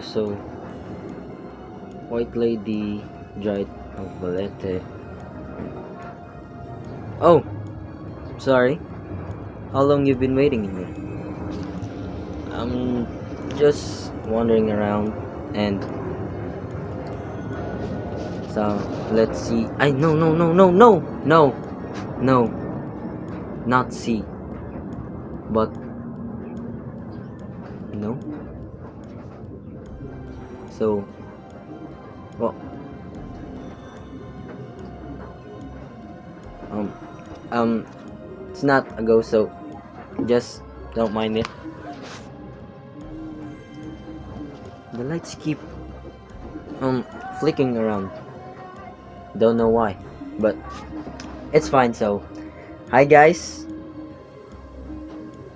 So White Lady, Dried of Balete. Oh, sorry. How long you been waiting in here? I'm just wandering around, and so let's see. I no, not see, but no. So, well, um, um, it's not a go. So just don't mind it. The lights keep flicking around. Don't know why, but it's fine. So, hi guys.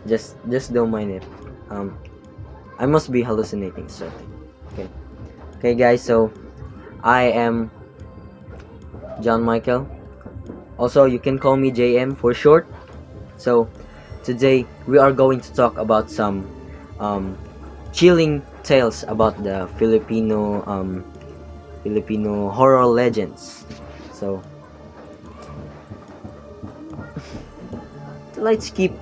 Just don't mind it. I must be hallucinating something. Okay. Okay guys, so I am John Michael. Also, you can call me JM for short. So, today we are going to talk about some chilling tales about the Filipino horror legends. So, the lights keep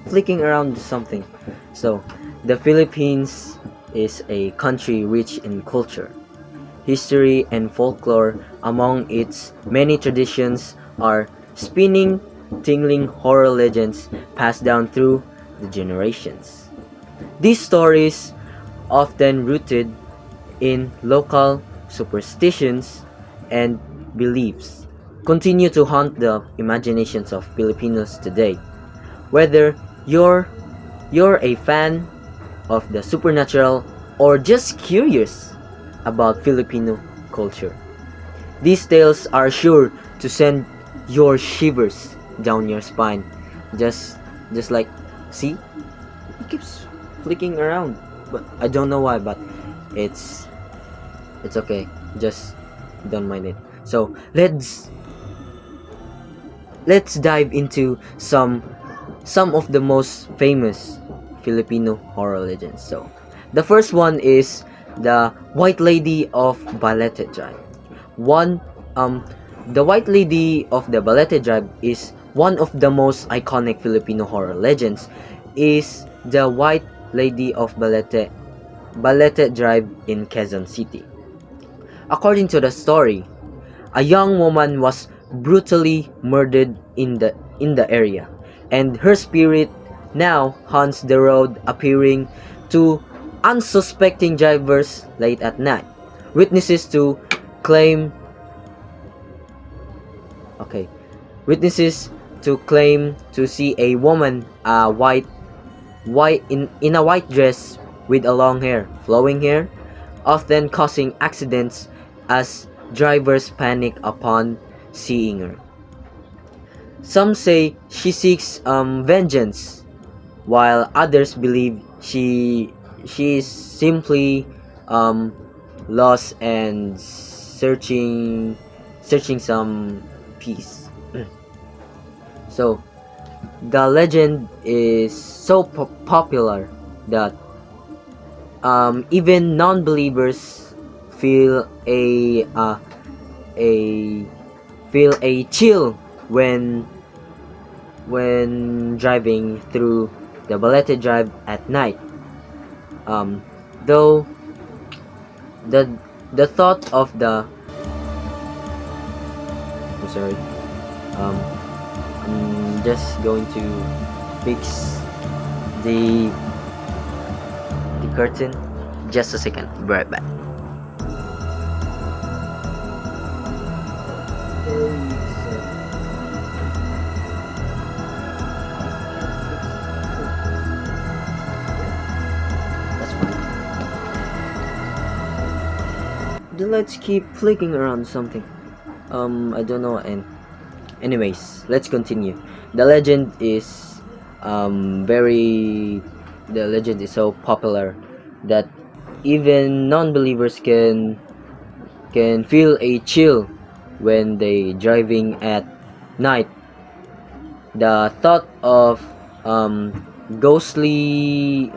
flicking around something. So, the Philippines is a country rich in culture, history, and folklore. Among its many traditions are spinning, tingling horror legends passed down through the generations. These stories, often rooted in local superstitions and beliefs, continue to haunt the imaginations of Filipinos today. Whether you're you're a fan of the supernatural or just curious about Filipino culture, these tales are sure to send your shivers down your spine. Just just like, see, it keeps flicking around, but I don't know why, but it's it's okay. Just don't mind it. So let's dive into some of the most famous Filipino horror legends. So the first one is the White Lady of Balete Tribe. One the White Lady of the Balete Tribe is one of the most iconic Filipino horror legends. Is the White Lady of Balete Tribe in Quezon City. According to the story, a young woman was brutally murdered in the area, and her spirit now haunts the road, appearing to unsuspecting drivers late at night. Witnesses to claim okay, witnesses to claim to see a woman white in a white dress with a long hair, flowing hair, often causing accidents as drivers panic upon seeing her. Some say she seeks vengeance, while others believe she is simply um, lost and searching some peace. So the legend is so popular that even non-believers feel a feel a chill when driving through the Balete Drive at night. Though the thought of the I'm sorry. Um, I'm just going to fix the curtain. Just a second. Be right back. That's fine. The lights keep flicking around something. I don't know. And anyways, let's continue. The legend is very. The legend is so popular that even non-believers can feel a chill when they driving at night. The thought of ghostly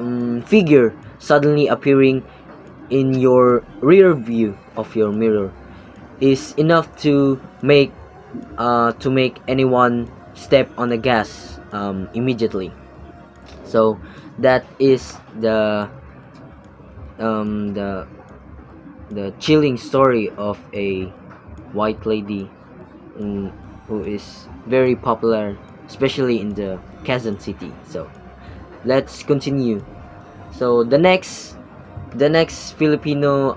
figure suddenly appearing in your rear view of your mirror is enough to make anyone step on the gas immediately. So that is um, the the chilling story of a white lady, mm, who is very popular, especially in the Quezon City. So let's continue. So the next Filipino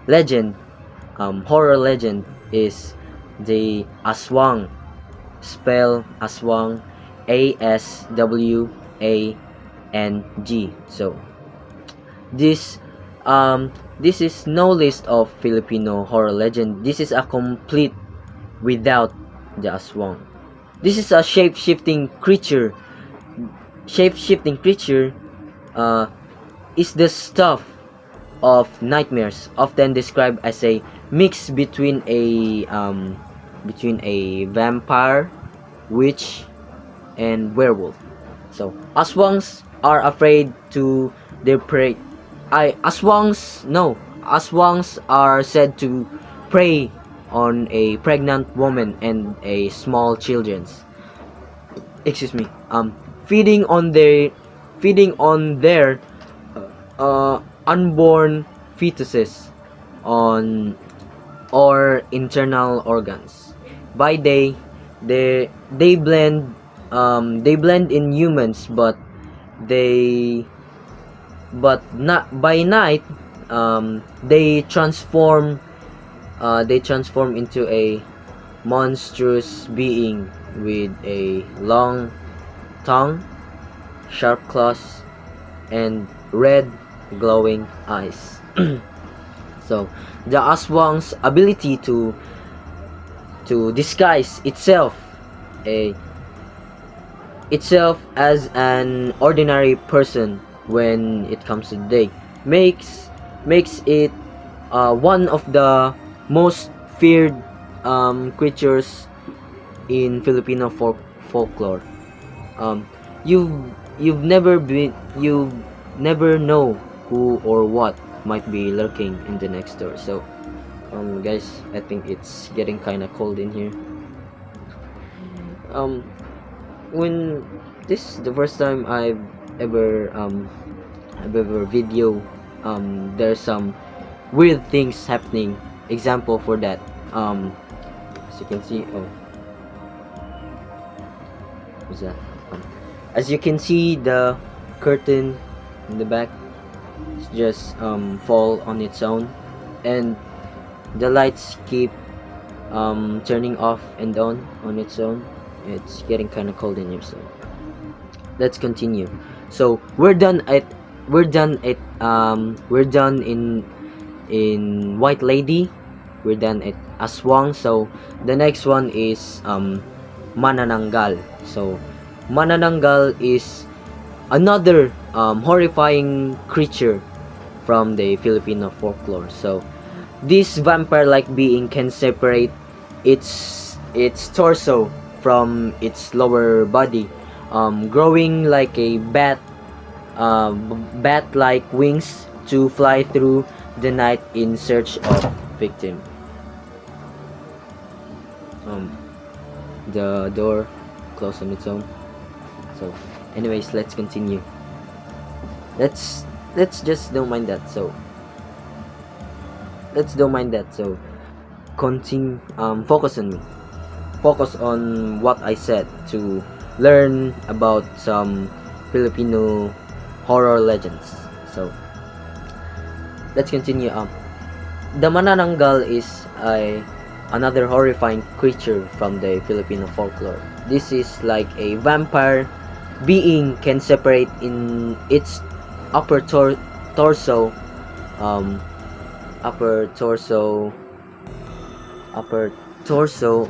legend, horror legend, is the Aswang. Spell Aswang, Aswang. So this this is no list of Filipino horror legend. This is a complete without the Aswang. This is a shape-shifting creature. Shape-shifting creature uh, is the stuff of nightmares, often described as a mix between a vampire, witch, and werewolf. So aswangs are afraid to their prey. Aswangs are said to prey on a pregnant woman and a small children's. Excuse me. Feeding on their unborn fetuses on or internal organs. By day, they blend in humans, they not by night, they transform into a monstrous being with a long tongue, sharp claws, and red glowing eyes. So the aswang's ability to disguise a itself as an ordinary person when it comes to the day makes it one of the most feared creatures in Filipino folklore. Um, you've you've never know who or what might be lurking in the next door. So guys, I think it's getting kind of cold in here. um when this is the first time I've ever video, there's some weird things happening. Example for that, as you can see, what's that? As you can see, the curtain in the back just fall on its own, and the lights keep turning off and on its own. It's getting kind of cold in here, so let's continue. So we're done in White Lady. We're done at Aswang. So the next one is manananggal. So manananggal is another horrifying creature from the Filipino folklore. So this vampire-like being can separate its torso from its lower body, growing like a bat-like wings to fly through the night in search of victim. The door closed on its own. So, anyways, let's continue. Let's just don't mind that. So, continue. Focus on me. Focus on what I said to learn about some Filipino horror legends. So, let's continue. The manananggal is another horrifying creature from the Filipino folklore. This is like a vampire being can separate in its upper torso, um, upper torso, upper torso,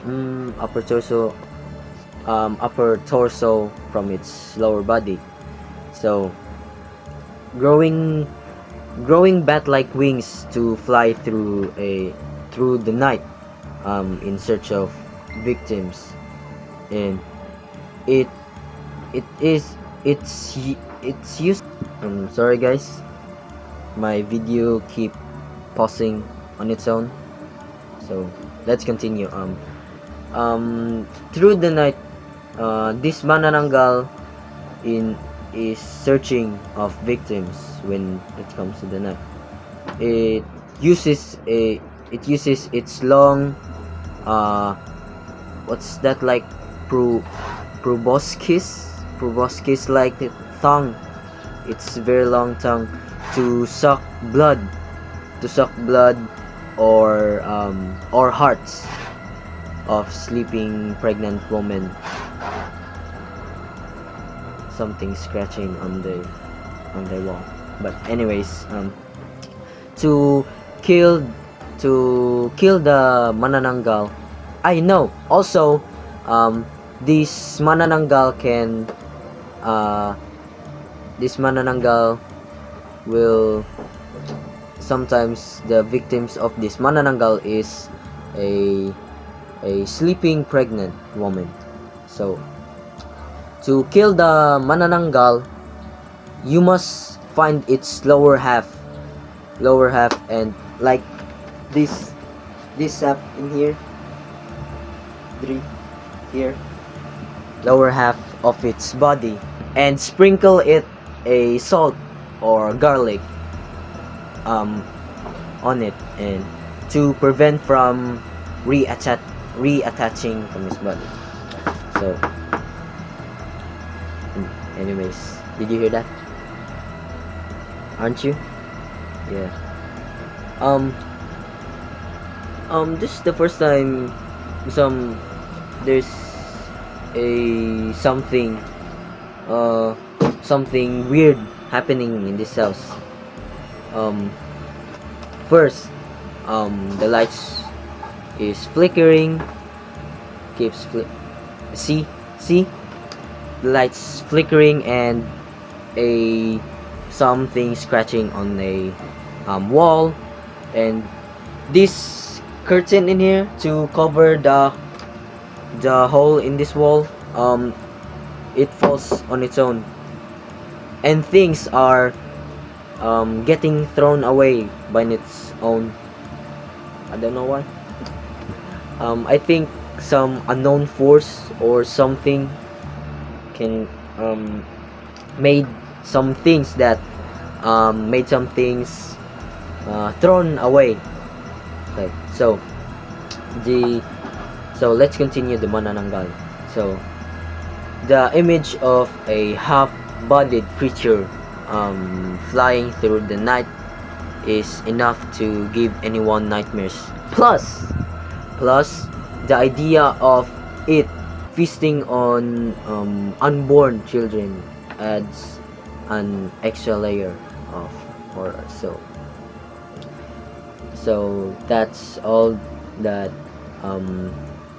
upper torso from its lower body. So, growing bat-like wings to fly through the night, in search of victims, and it it is it's used. Sorry guys. my video keep pausing on its own. So let's continue. Through the night, this manananggal in is searching of victims when it comes to the night. It uses its long what's that, like proboscis like tongue. It's very long tongue to suck blood, or hearts of sleeping pregnant women. Something scratching on the wall. But anyways, to kill the manananggal. I know. Also, this manananggal can this manananggal will sometimes, the victims of this manananggal is a sleeping pregnant woman. So to kill the manananggal, you must find its lower half, and like this half in here, here, lower half of its body, and sprinkle it a salt or garlic on it, and to prevent from reattaching from his body. So anyways, did you hear that? Aren't you? Yeah. This is the first time there's something weird happening in this house. First, the lights is flickering, see, the lights flickering, and something scratching on a wall, and this curtain in here to cover the hole in this wall, it falls on its own, and things are getting thrown away by its own. I don't know why. I think some unknown force or something can made some things thrown away. Okay, so let's continue the manananggal. So the image of a half-bodied creature flying through the night is enough to give anyone nightmares. Plus the idea of it feasting on unborn children adds an extra layer of horror. So that's all that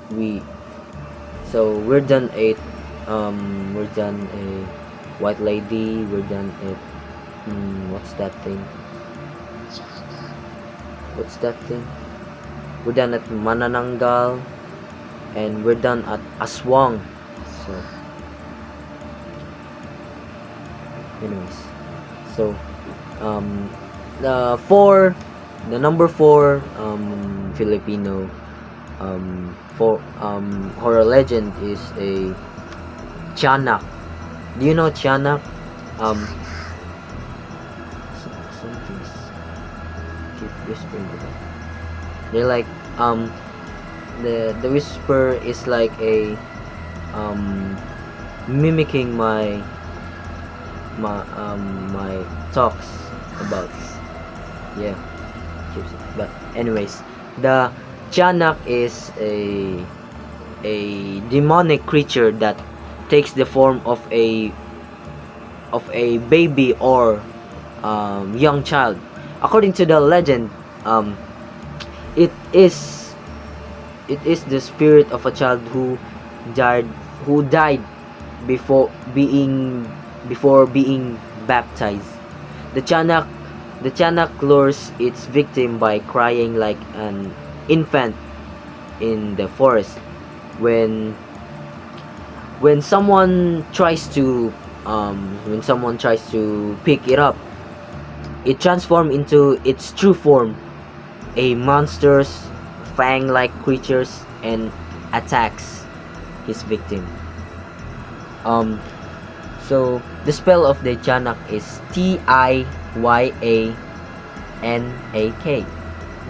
we're done a white lady, we're done at what's that thing we're done at manananggal, and we're done at Aswang. So anyways, so the number 4 Filipino horror legend is a Tiyanak. Do you know Tiyanak? Something keep whispering to them. They're like the whisper is like a mimicking my talks about, yeah. But anyways, the Tiyanak is a demonic creature that takes the form of a baby or young child. According to the legend, it is the spirit of a child who died before being baptized. The Tiyanak lures its victim by crying like an infant in the forest. When someone tries to pick it up, it transforms into its true form, a monstrous fang-like creatures, and attacks his victim. Um, so the spell of the Tiyanak is Tiyanak.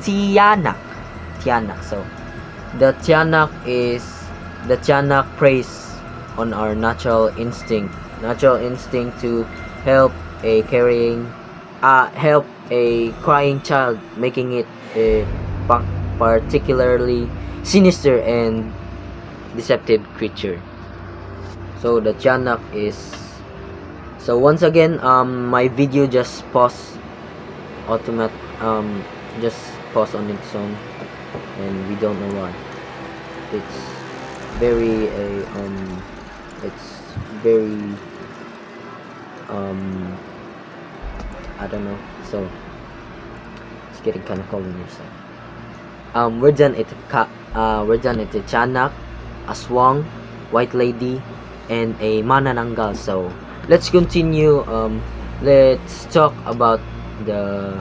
Tiyanak. Tiyanak. So the Tiyanak preys on our natural instinct to help help a crying child, making it a particularly sinister and deceptive creature. So the Tiyanak is, so once again, my video just pause just pause on its own, and we don't know why. It's very it's very I don't know. So it's getting kind of cold in here. So we're done at the Tiyanak, Aswang, White Lady, and a manananggal. So let's continue. Let's talk about the,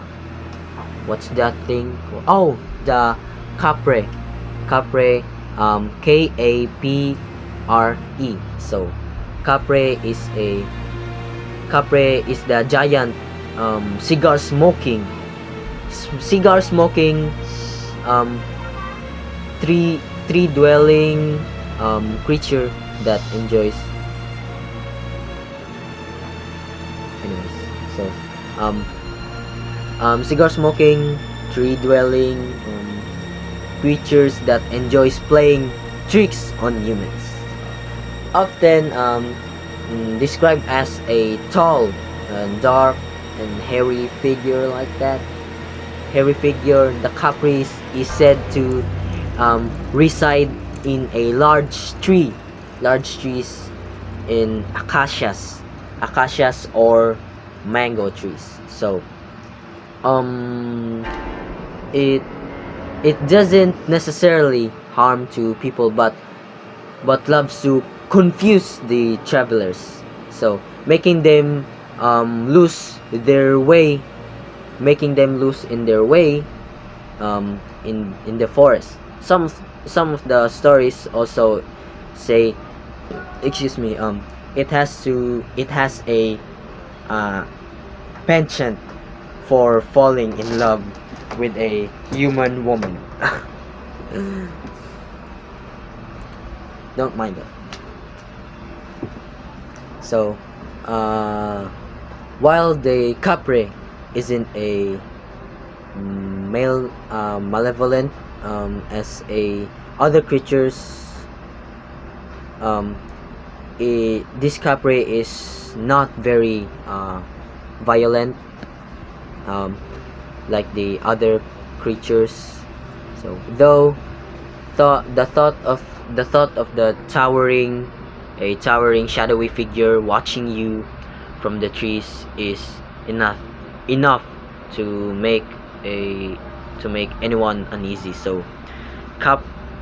what's that thing? Oh, the kapre. Kapre, Kapre. So kapre is the giant cigar smoking tree dwelling creature that enjoys, anyways. So cigar smoking tree dwelling creatures that enjoys playing tricks on humans, often described as a tall and dark and hairy figure like that. The Capris is said to reside in a large trees in acacias or mango trees. So it doesn't necessarily harm to people, but loves to confuse the travelers, so making them lose their way in their way in the forest. Some of the stories also say, it has a penchant for falling in love with a human woman. Don't mind it. So while the kapre isn't a male malevolent as a other creatures, this kapre is not very violent like the other creatures. So though the thought of the towering shadowy figure watching you from the trees is enough to make anyone uneasy. So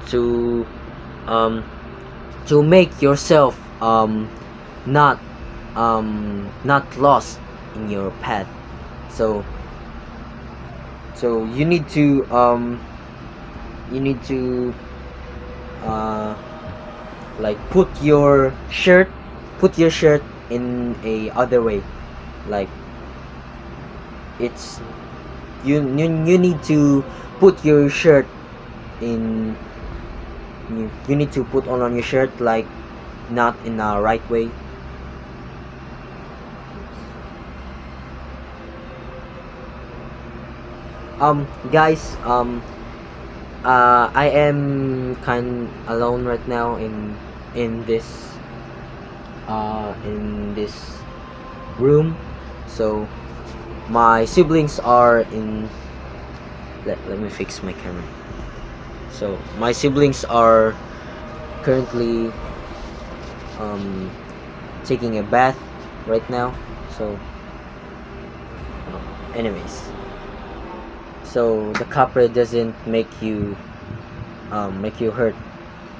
to make yourself not lost in your path. So you need to like put your shirt in a other way, like it's you need to put your shirt in you need to put on your shirt like not in a right way. Guys, I am kind alone right now in this room. So my siblings are in, let me fix my camera. So my siblings are currently taking a bath right now. So anyways, so the kapre doesn't make you hurt,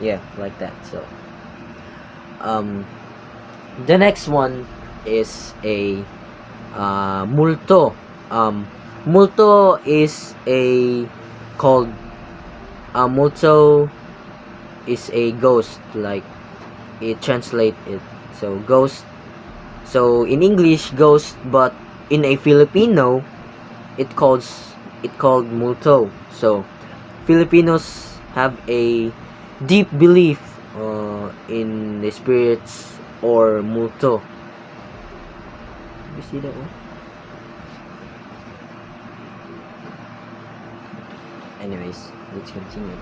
yeah, like that. So the next one is a multo. Multo is a called multo is a ghost, like it translate it. So ghost. So in English ghost, but in a Filipino it called multo. So Filipinos have a deep belief in the spirits or multo. You see that one? Anyways, let's continue.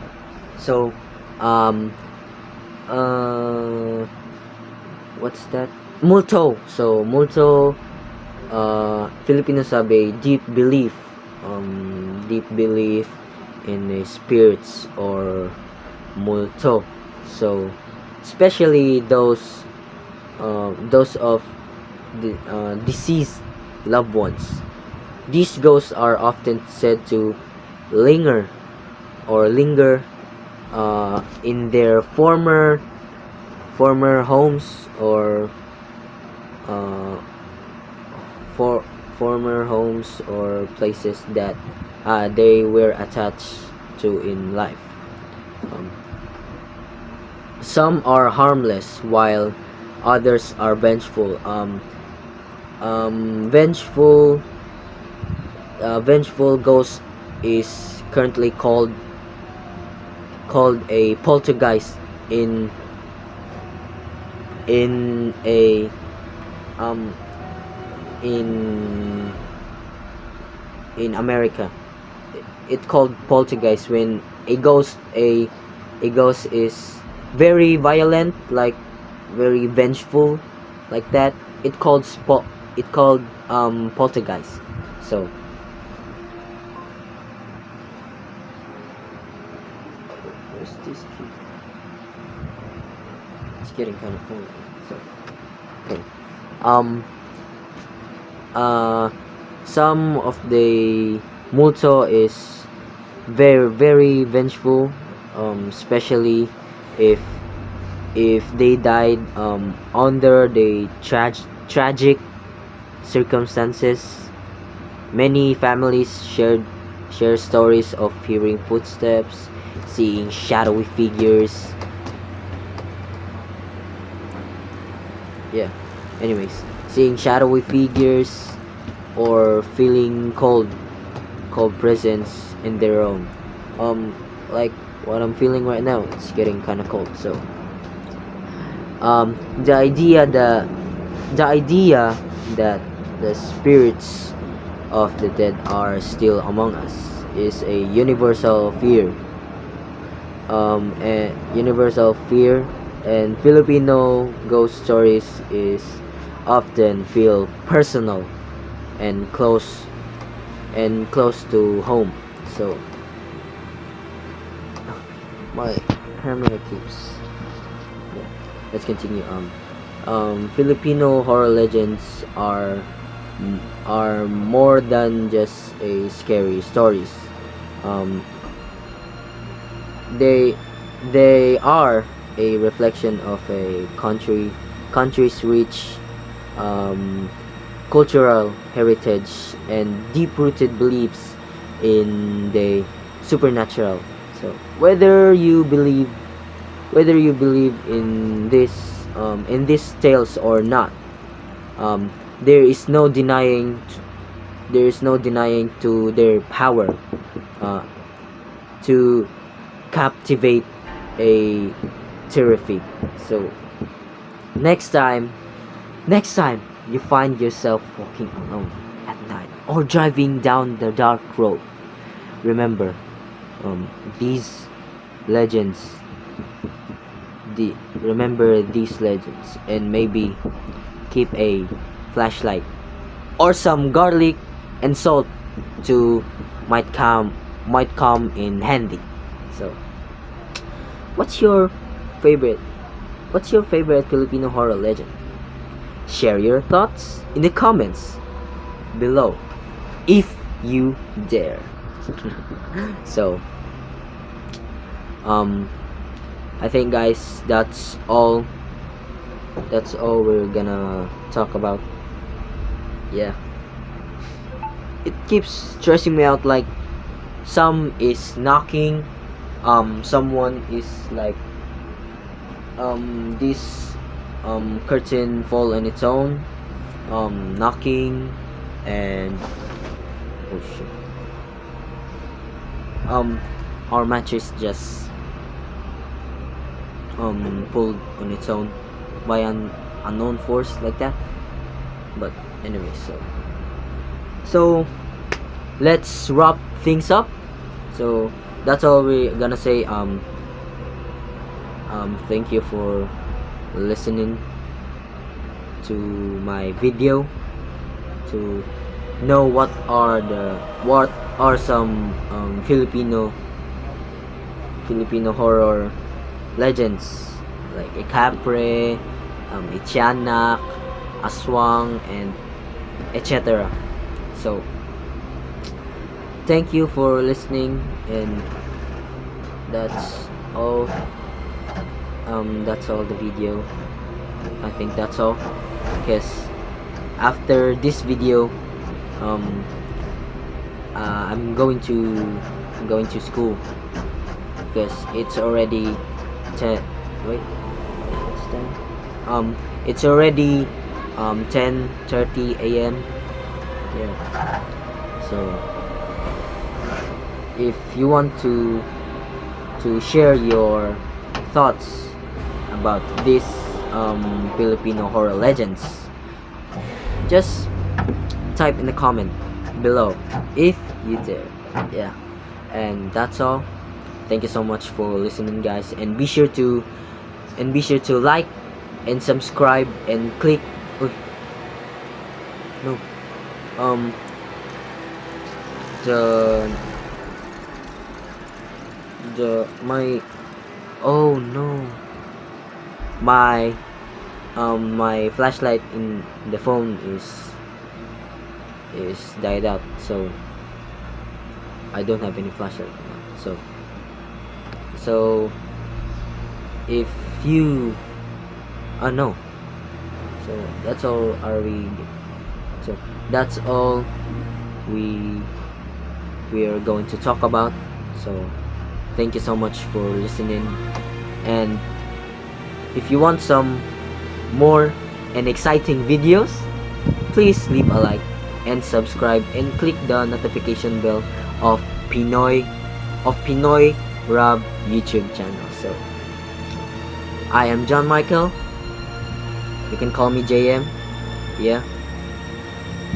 So, um, uh, what's that? Multo. So, multo, Filipinos have a deep belief in the spirits or multo. So, especially those of the deceased loved ones. These ghosts are often said to linger linger in their former homes or uh, for former homes or places that they were attached to in life. Um, some are harmless while others are vengeful. Vengeful vengeful ghost is currently called a poltergeist in a um in America. It called poltergeist when a ghost is very violent, like very vengeful, like that. It called poltergeist. So where's this key? It's getting kind of cold. So okay. Um uh some of the multo is very vengeful, especially if they died under the tragic circumstances. Many families share stories of hearing footsteps, seeing shadowy figures. Yeah. Anyways, seeing shadowy figures or feeling cold presence in their own. Like what I'm feeling right now, it's getting kind of cold. So, the idea that the spirits of the dead are still among us is a universal fear, and Filipino ghost stories is often feel personal and close to home. So my camera keeps. Yeah, let's continue. Filipino horror legends are more than just a scary stories. Um, they they are a reflection of a country's rich um, cultural heritage and deep-rooted beliefs in the supernatural. So whether you believe in these tales or not, um, there is no denying to their power uh, to captivate a terrific. So next time you find yourself walking alone at night or driving down the dark road, remember these legends. Remember these legends, and maybe keep a flashlight or some garlic and salt to might come in handy. So, what's your favorite Filipino horror legend? Share your thoughts in the comments below if you dare. So, I think guys, that's all we're gonna talk about. Yeah. it keeps stressing me out. Like some is knocking, someone is like this curtain fall on its own, knocking, and oh shit, our mattress just pulled on its own by an unknown force like that. But anyway, so let's wrap things up. So that's all we're gonna say. Thank you for listening to my video, to know what are some Filipino horror legends, like a kapre, a Tiyanak, Aswang, and etc. So thank you for listening, and that's all. That's all the video. I think that's all, because after this video, I'm going to school, because it's already 10. Wait, what's time? It's already 10:30 a.m. Yeah. So if you want to share your thoughts about this Filipino horror legends, just type in the comment below if you dare. Yeah, and that's all. Thank you so much for listening, guys, and be sure to like and subscribe and click no the my oh no my my flashlight in the phone is died out, so I don't have any flashlight now. So if you no, so that's all so that's all we are going to talk about. So thank you so much for listening, and if you want some more and exciting videos, please leave a like and subscribe and click the notification bell of Pinoy Rob YouTube channel. So I am John Michael. You can call me JM. Yeah.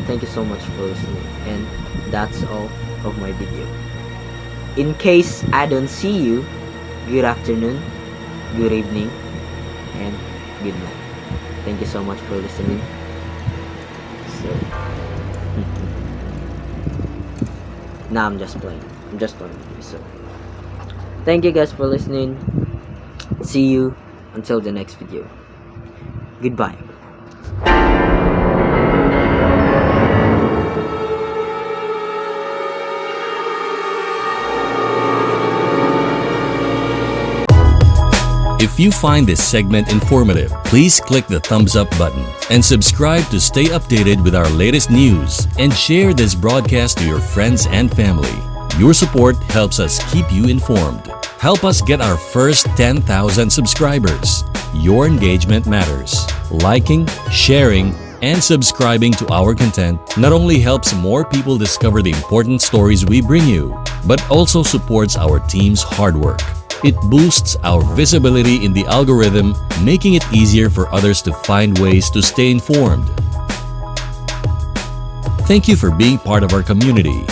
Thank you so much for listening, and that's all of my video. In case I don't see you, good afternoon, good evening, and good night. Thank you so much for listening. So nah, I'm just playing. So thank you guys for listening. See you until the next video. Goodbye. If you find this segment informative, please click the thumbs up button and subscribe to stay updated with our latest news, and share this broadcast to your friends and family. Your support helps us keep you informed. Help us get our first 10,000 subscribers. Your engagement matters. Liking, sharing, and subscribing to our content not only helps more people discover the important stories we bring you, but also supports our team's hard work. It boosts our visibility in the algorithm, making it easier for others to find ways to stay informed. Thank you for being part of our community.